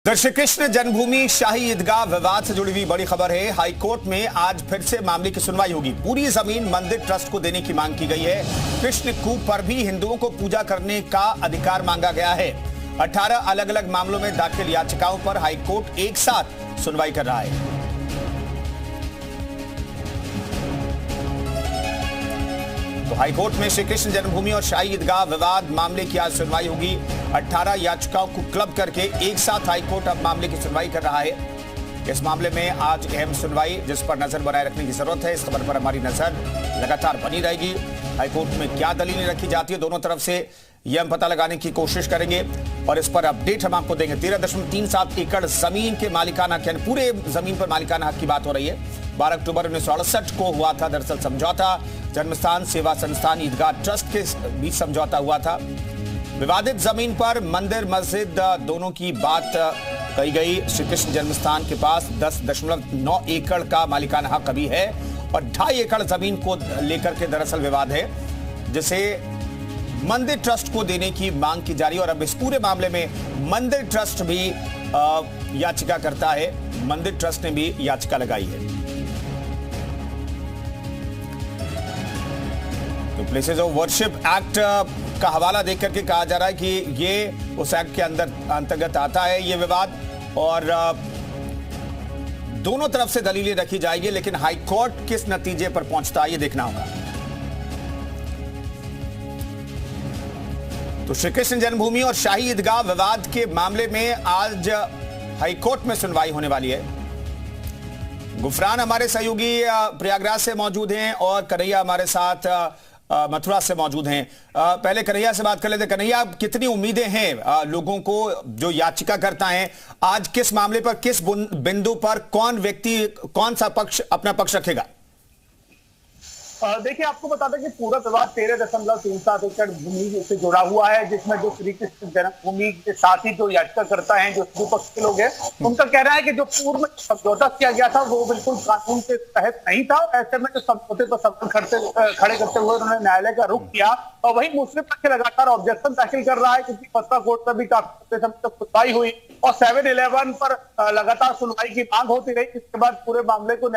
तो श्री कृष्ण जन्मभूमि शाही ईदगाह विवाद से जुड़ी हुई बड़ी खबर है। हाईकोर्ट में आज फिर से मामले की सुनवाई होगी। पूरी जमीन मंदिर ट्रस्ट को देने की मांग की गई है। कृष्ण कूप पर भी हिंदुओं को पूजा करने का अधिकार मांगा गया है। 18 अलग अलग मामलों में दाखिल याचिकाओं पर हाईकोर्ट एक साथ सुनवाई कर रहा है। तो हाईकोर्ट में श्री कृष्ण जन्मभूमि और शाही ईदगाह विवाद मामले की आज सुनवाई होगी। 18 याचिकाओं को क्लब करके एक साथ हाईकोर्ट अब मामले की सुनवाई कर रहा है। इस मामले में आज अहम सुनवाई जिस पर नजर बनाए रखने की जरूरत है। इस खबर पर हमारी नजर लगातार बनी रहेगी। हाईकोर्ट में क्या दलीलें रखी जाती है दोनों तरफ से, यह हम पता लगाने की कोशिश करेंगे और इस पर अपडेट हम आपको देंगे। 13.37 एकड़ जमीन के मालिकाना हक, पूरे जमीन पर मालिकाना हक की बात हो रही है। 12 अक्टूबर 1968 को हुआ था दरअसल समझौता। जन्मस्थान सेवा संस्थान ईदगाह ट्रस्ट के बीच समझौता हुआ था। विवादित जमीन पर मंदिर मस्जिद दोनों की बात कही गई। श्री कृष्ण जन्मस्थान के पास 10.9 एकड़ का मालिकाना हक अभी है और 2.5 एकड़ जमीन को लेकर के दरअसल विवाद है, जिसे मंदिर ट्रस्ट को देने की मांग की जा रही है। और अब इस पूरे मामले में मंदिर ट्रस्ट भी याचिका करता है। मंदिर ट्रस्ट ने भी याचिका लगाई है। तो प्लेसेस ऑफ वर्शिप एक्ट का हवाला देकर के कहा जा रहा है कि ये उस एक्ट के अंतर्गत आता है ये विवाद, और दोनों तरफ से दलीलें रखी जाएगी। लेकिन हाईकोर्ट किस नतीजे पर पहुंचता है ये देखना होगा। तो श्री कृष्ण जन्मभूमि और शाही ईदगाह विवाद के मामले में आज हाईकोर्ट में सुनवाई होने वाली है। गुफरान हमारे सहयोगी प्रयागराज से मौजूद हैं और कन्हैया हमारे साथ मथुरा से मौजूद हैं। पहले कन्हैया से बात कर लेते। कन्हैया, कितनी उम्मीदें हैं लोगों को जो याचिका करता है, आज किस मामले पर, किस बिंदु पर कौन व्यक्ति कौन सा पक्ष अपना पक्ष रखेगा? देखिए, आपको बता दें कि पूरा विवाद 13.37 एकड़ भूमि से जुड़ा हुआ है, जिसमें जो श्री कृष्ण जन्मभूमि के साथ ही जो याचिका करता है, जो हिंदू पक्ष के लोग हैं, उनका कहना है कि जो पूर्व में समझौता किया गया था वो बिल्कुल कानून के तहत नहीं था। ऐसे में जो समझौते पर सवाल खड़े करते हुए उन्होंने न्यायालय का रुख किया। और वही मुस्लिम पक्ष लगातार ऑब्जेक्शन दाखिल कर रहा है, क्योंकि फतवा कोर्ट में भी काफी समय तक सुनवाई हुई और 7-11 पर लगातार सुनवाई की मांग होती रही। इसके बाद पूरे मामले को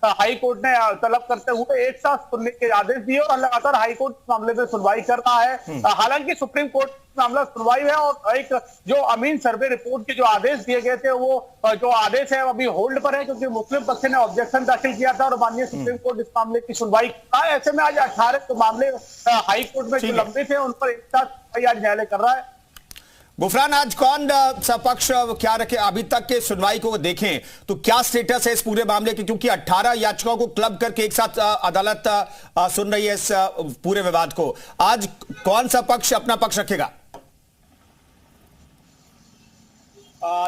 हाई कोर्ट ने तलब करते हुए एक साथ सुनने के आदेश दिए और लगातार हाई कोर्ट मामले में सुनवाई कर रहा है। हालांकि सुप्रीम कोर्ट मामला सुनवाई है और एक जो अमीन सर्वे रिपोर्ट के जो आदेश दिए गए थे वो जो आदेश है अभी होल्ड पर है, क्योंकि मुस्लिम पक्ष ने ऑब्जेक्शन दाखिल किया था और माननीय सुप्रीम कोर्ट इस मामले की सुनवाई कर रहा है। ऐसे में आज 18 मामले हाई कोर्ट में जो लंबित है उन पर एक साथ आज न्यायालय कर रहा है। गुफरान, आज कौन सा पक्ष क्या रखे? अभी तक के सुनवाई को देखें तो क्या स्टेटस है इस पूरे मामले के, क्योंकि 18 याचिकाओं को क्लब करके एक साथ अदालत सुन रही है इस पूरे विवाद को। आज कौन सा पक्ष अपना पक्ष रखेगा?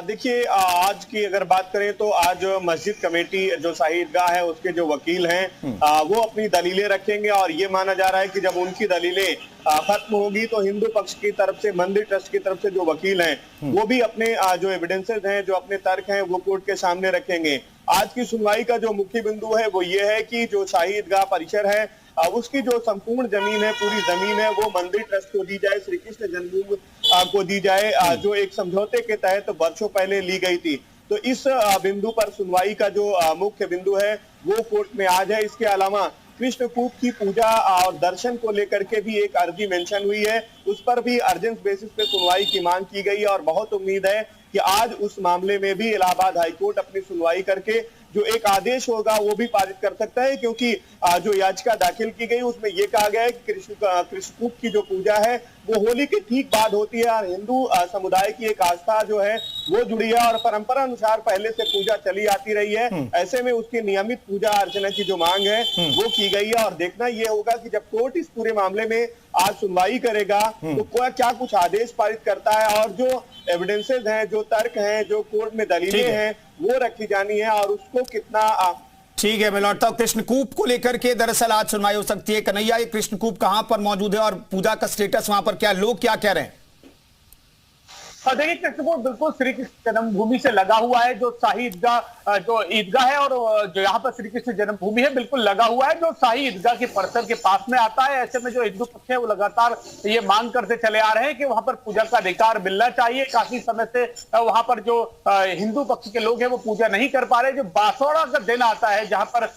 देखिए, आज की अगर बात करें तो आज मस्जिद कमेटी जो शाही ईदगाह है उसके जो वकील हैं वो अपनी दलीलें रखेंगे और ये माना जा रहा है कि जब उनकी दलीलें खत्म होगी तो हिंदू पक्ष की तरफ से, मंदिर ट्रस्ट की तरफ से जो वकील हैं वो भी अपने जो एविडेंसेस हैं, जो अपने तर्क हैं वो कोर्ट के सामने रखेंगे। आज की सुनवाई का जो मुख्य बिंदु है वो ये है कि जो शाही ईदगाह परिसर है उसकी जो संपूर्ण जमीन है, पूरी जमीन है, वो मंदिर ट्रस्ट को दी जाए, श्री कृष्ण जन्मभूमि को दी जाए, जो एक समझौते के तहत वर्षों पहले ली गई थी। तो इस बिंदु पर सुनवाई का जो मुख्य बिंदु है वो कोर्ट में आज है। इसके अलावा कृष्ण कूप की पूजा और दर्शन को लेकर के भी एक अर्जी मेंशन हुई है, उस पर भी अर्जेंट बेसिस पे सुनवाई की मांग की गई है और बहुत उम्मीद है कि आज उस मामले में भी इलाहाबाद हाईकोर्ट अपनी सुनवाई करके जो एक आदेश होगा वो भी पारित कर सकता है, क्योंकि जो याचिका दाखिल की गई उसमें यह कहा गया है कि कृष्ण कूप की जो पूजा है वो होली के ठीक बाद होती है और हिंदू समुदाय की एक आस्था जो है वो जुड़ी है और परंपरा अनुसार पहले से पूजा चली आती रही है। ऐसे में उसकी नियमित पूजा अर्चना की जो मांग है वो की गई है और देखना ये होगा कि जब कोर्ट इस पूरे मामले में आज सुनवाई करेगा तो क्या कुछ आदेश पारित करता है और जो एविडेंसेस हैं, जो तर्क हैं, जो कोर्ट में दलीलें हैं वो रखी जानी है और उसको कितना। ठीक है, मैं लौटता हूं। कृष्णकूप को लेकर के दरअसल आज सुनवाई हो सकती है। कन्हैया, ये कृष्णकूप कहां पर मौजूद है और पूजा का स्टेटस वहां पर क्या, लोग क्या कह रहे हैं? और देखिए कृष्णपुर बिल्कुल श्री कृष्ण जन्मभूमि से लगा हुआ है। जो शाही ईदगाह जो ईदगाह है और जो यहाँ पर श्री कृष्ण जन्मभूमि है बिल्कुल लगा हुआ है, जो शाही ईदगाह के परिसर के पास में आता है। ऐसे में जो हिंदू पक्ष है वो लगातार ये मांग करते चले आ रहे हैं कि वहां पर पूजा का अधिकार मिलना चाहिए। काफी समय से वहां पर जो हिंदू पक्ष के लोग हैं वो पूजा नहीं कर पा रहे। जो बासोड़ा का दिन आता है, जहां पर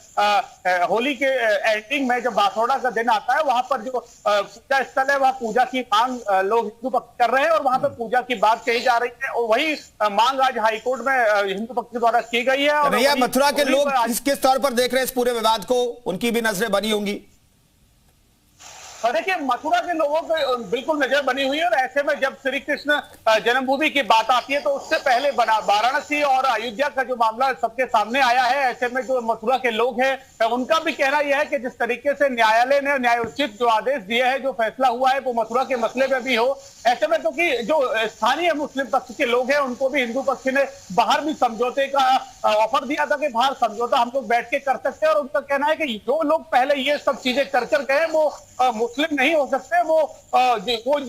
होली के एंडिंग में जब बासोड़ा का दिन आता है, वहां पर जो पूजा स्थल है वहां पूजा की मांग लोग हिंदू पक्ष कर रहे हैं और वहां पर पूजा की बात कही जा रही है। और वही मांग आज हाईकोर्ट में हिंदू पक्ष द्वारा की गई है। और कन्हैया, मथुरा के लोग किस तौर पर देख रहे हैं इस पूरे विवाद को? उनकी भी नजरें बनी होंगी। देखिए मथुरा के लोगों को बिल्कुल नजर बनी हुई है और ऐसे में जब श्री कृष्ण जन्मभूमि की बात आती है तो उससे पहले वाराणसी और अयोध्या का जो मामला सबके सामने आया है। ऐसे में जो मथुरा के लोग हैं उनका भी कहना यह है कि जिस तरीके से न्यायालय ने न्यायोचित जो आदेश दिए है, जो फैसला हुआ है वो मथुरा के मसले में भी हो। ऐसे में तो कि जो स्थानीय मुस्लिम पक्ष के लोग हैं उनको भी हिंदू पक्ष ने बाहर भी समझौते का ऑफर दिया था कि बाहर समझौता हम लोग बैठ के कर सकते हैं। और उनका कहना है कि जो लोग पहले ये सब चीजें कर गए वो मुस्लिम नहीं हो सकते। वो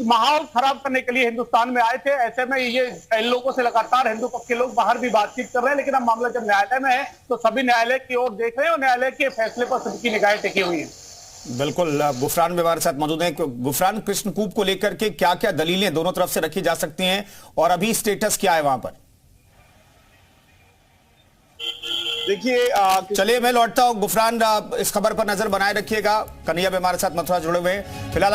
माहौल खराब करने के लिए हिंदुस्तान में आए थे। ऐसे में ये इन लोगों से लगातार हिंदू पक्ष के लोग बाहर भी बातचीत कर रहे हैं, लेकिन अब मामला जब न्यायालय में है तो सभी न्यायालय की ओर देख रहे हैं और न्यायालय के फैसले पर सबकी निगाहें टिकी हुई है। बिल्कुल, गुफरान भी हमारे साथ मौजूद हैं। गुफरान, कृष्णकूप को लेकर के क्या क्या दलीलें दोनों तरफ से रखी जा सकती हैं और अभी स्टेटस क्या है वहां पर? देखिए चलिए मैं लौटता हूं। गुफरान, इस खबर पर नजर बनाए रखिएगा। कन्हैया भी हमारे साथ मथुरा जुड़े हुए हैं फिलहाल।